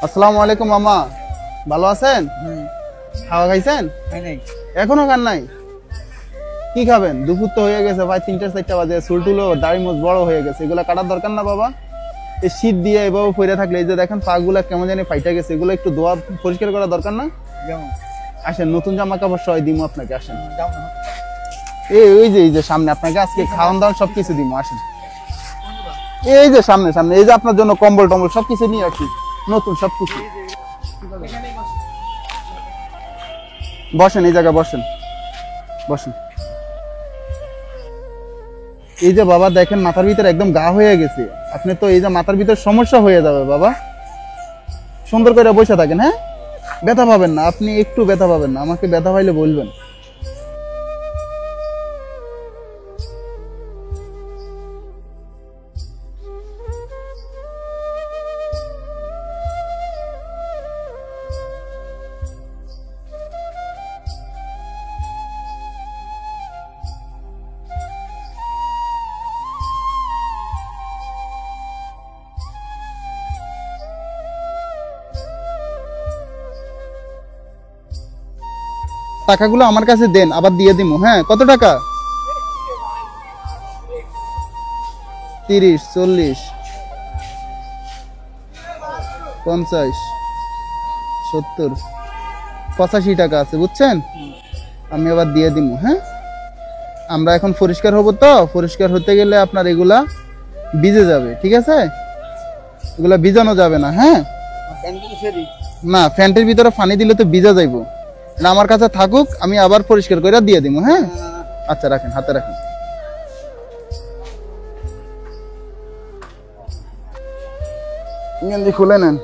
আসসালামু আলাইকুম মামা, ভালো আছেন? খাওয়া খাইছেন? এখনো খান নাই? কি খাবেন? দুপুর তো হয়ে গেছে ভাই, 3-4টা বাজে। চুল টুলো দাড়ি মুছ বড় হয়ে গেছে, এগুলো কাটার দরকার না বাবা? এই শীত দিয়ে এভাবে পরে থাকলে এই যে দেখেন পা গুলা কেমন জানি ফাইটা গেছে, এগুলো একটু ধোয়া পরিষ্কার করা দরকার না? আসেন, নতুন জামা কাপড় সবাই দিমু আপনাকে, আসেন। এই যে সামনে আপনাকে আজকে খাওয়ান দাওয়ান সবকিছু দিমু, আসেন। এই যে সামনে সামনে, এই যে আপনার জন্য কম্বল টম্বল সবকিছু নিয়ে আসি, নতুন সবকিছু। বসেন, এই জায়গায় বসেন, বসেন। এই যে বাবা দেখেন মাথার ভিতরে একদম গা হয়ে গেছে, আপনি তো এই যে মাথার ভিতরে সমস্যা হয়ে যাবে বাবা। সুন্দর করে বসে থাকেন, হ্যাঁ? ব্যথা পাবেন না, আপনি একটু ব্যথা পাবেন না, আমাকে ব্যথা পাইলে বলবেন। টাকাগুলো আমার কাছে দেন, আবার দিয়ে দিমু। হ্যাঁ, কত টাকা? 30, 40, 50, 70, 85 টাকা আছে, বুঝছেন? আমি আবার দিয়ে দিমু। হ্যাঁ, আমরা এখন পরিষ্কার হব, তো পরিষ্কার হতে গেলে আপনার এগুলা ভিজে যাবে, ঠিক আছে? এগুলা ভিজানো যাবে না। হ্যাঁ না, ফ্যানটির ভিতরে পানি দিলে তো ভিজা যাইব না, আমার কাছে থাকুক, আমি আবার পরিষ্কার করে দিয়ে দিব। হ্যাঁ, আচ্ছা রাখেন, হাতে রাখেন। গেঞ্জি খুলে নেন।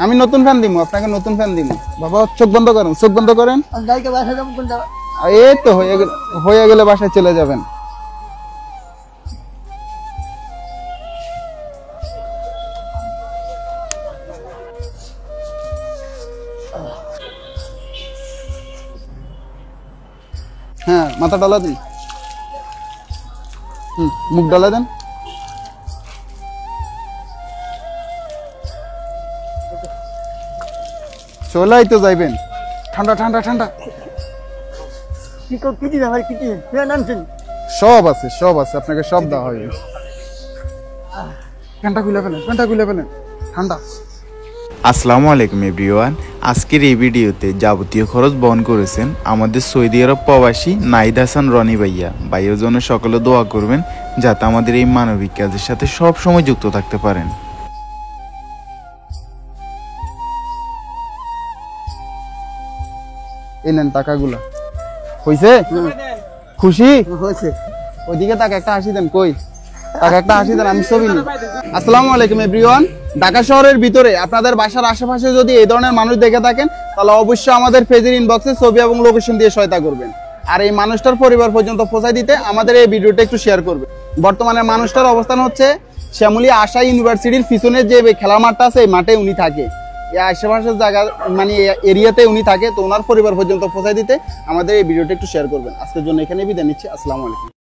আমি নতুন ফ্যান দিব আপনাকে, নতুন ফ্যান দিব। বাবা চোখ বন্ধ করেন, চোখ বন্ধ করেন। এই তো হয়ে গেলে বাসায় চলে যাবেন। হ্যাঁ, মাথা ডালা দিন, মুখ ডালা দেন। চলাই তো যাইবেন, ঠান্ডা ঠান্ডা ঠান্ডা। সব আছে, সব আছে, আপনাকে সব দেওয়া হবে। ফ্যানটা খুলে ফেলেন, ফ্যানটা খুলে ফেলেন, ঠান্ডা। আসসালামু আলাইকুম এভরিওয়ান। আজকের এই ভিডিওতে যাবতীয় খরচ বহন করেছেন আমাদের সৌদি আরব প্রবাসী নাহিদ হাসান রনি ভাইয়া। ভাইয়ের জন্য সকলে দোয়া করবেন যাতে আমাদের এই মানবিক কাজের সাথে সব সময় যুক্ত থাকতে পারেন। এই নেন টাকাগুলা। হইছে? খুশি হয়েছে? ওইদিকে তাকে একটা হাসি দেন, কই তাকে একটা হাসি দেন, আমি ছবি নিই। আসসালামু আলাইকুম এভরিওয়ান। ঢাকা শহরের ভিতরে আপনাদের বাসার আশেপাশে যদি এই ধরনের মানুষ দেখে থাকেন, তাহলে অবশ্যই আমাদের পেজের ইনবক্সে ছবি এবং লোকেশন দিয়ে সহায়তা করবেন। আর এই মানুষটার পরিবার পর্যন্ত পৌঁছায় দিতে আমাদের এই ভিডিওটা একটু শেয়ার করবেন। বর্তমানে মানুষটার অবস্থান হচ্ছে শ্যামলী আশা ইউনিভার্সিটির পিছনে যে খেলার মাঠটা আছে, এই মাঠে উনি থাকে, এই আশেপাশের জায়গা মানে এরিয়াতে উনি থাকে। তো ওনার পরিবার পর্যন্ত পৌঁছায় দিতে আমাদের এই ভিডিওটা একটু শেয়ার করবেন। আজকের জন্য এখানে বিদায় নিচ্ছি। আসসালামু আলাইকুম।